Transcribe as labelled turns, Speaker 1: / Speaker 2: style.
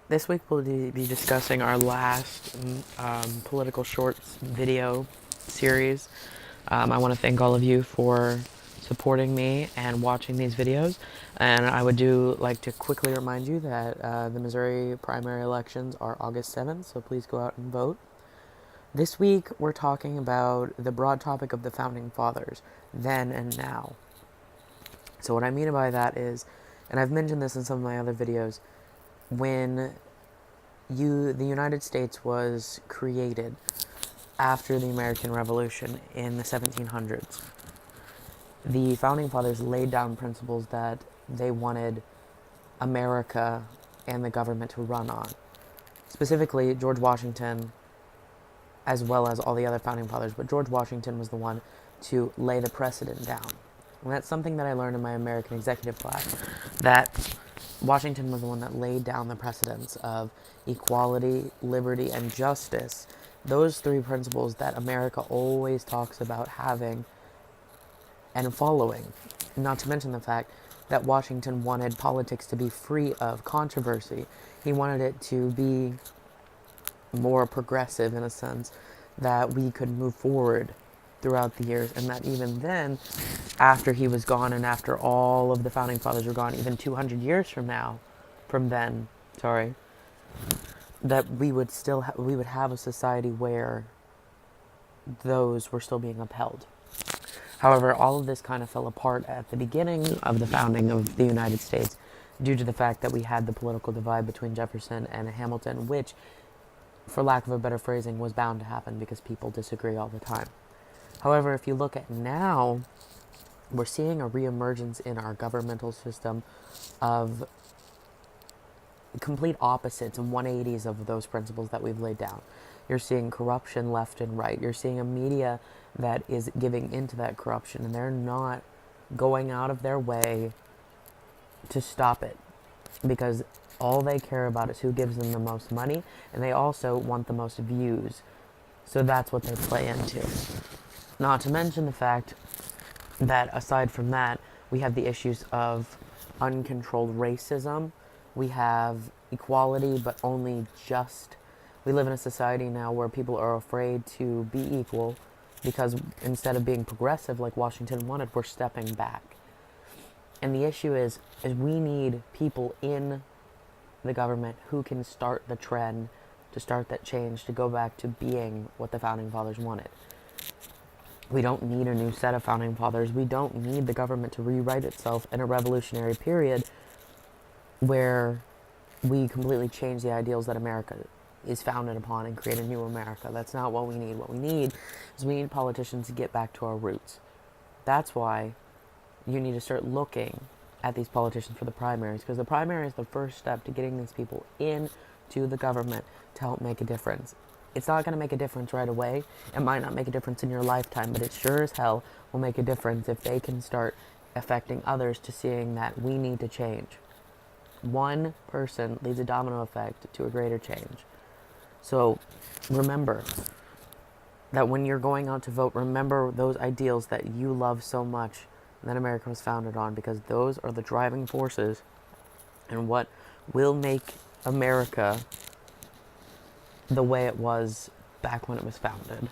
Speaker 1: This week we'll be discussing our last political shorts video series. I want to thank all of you for supporting me and watching these videos. And I would like to quickly remind you that the Missouri primary elections are August 7th, so please go out and vote. This week we're talking about the broad topic of the Founding Fathers, then and now. So what I mean by that is, and I've mentioned this in some of my other videos, when the United States was created after the American Revolution in the 1700s. The Founding Fathers laid down principles that they wanted America and the government to run on. Specifically, George Washington, as well as all the other Founding Fathers, but George Washington was the one to lay the precedent down. And that's something that I learned in my American executive class, that Washington was the one that laid down the precedents of equality, liberty, and justice. Those three principles that America always talks about having and following. Not to mention the fact that Washington wanted politics to be free of controversy. He wanted it to be more progressive in a sense, that we could move forward throughout the years, and that even then, after he was gone and after all of the Founding Fathers were gone, even 200 years from then, that we would still we would have a society where those were still being upheld. However, all of this kind of fell apart at the beginning of the founding of the United States due to the fact that we had the political divide between Jefferson and Hamilton, which, for lack of a better phrasing, was bound to happen because people disagree all the time. However, if you look at now, we're seeing a reemergence in our governmental system of complete opposites and 180s of those principles that we've laid down. You're seeing corruption left and right. You're seeing a media that is giving into that corruption, and they're not going out of their way to stop it, because all they care about is who gives them the most money, and they also want the most views. So that's what they play into. Not to mention the fact that aside from that, we have the issues of uncontrolled racism. We have equality, but only just. We live in a society now where people are afraid to be equal because instead of being progressive like Washington wanted, we're stepping back. And the issue is we need people in the government who can start the trend, to start that change, to go back to being what the Founding Fathers wanted. We don't need a new set of Founding Fathers. We don't need the government to rewrite itself in a revolutionary period where we completely change the ideals that America is founded upon and create a new America. That's not what we need. What we need is we need politicians to get back to our roots. That's why you need to start looking at these politicians for the primaries, because the primary is the first step to getting these people into the government to help make a difference. It's not going to make a difference right away. It might not make a difference in your lifetime, but it sure as hell will make a difference if they can start affecting others to seeing that we need to change. One person leads a domino effect to a greater change. So remember that when you're going out to vote, remember those ideals that you love so much and that America was founded on, because those are the driving forces and what will make America the way it was back when it was founded.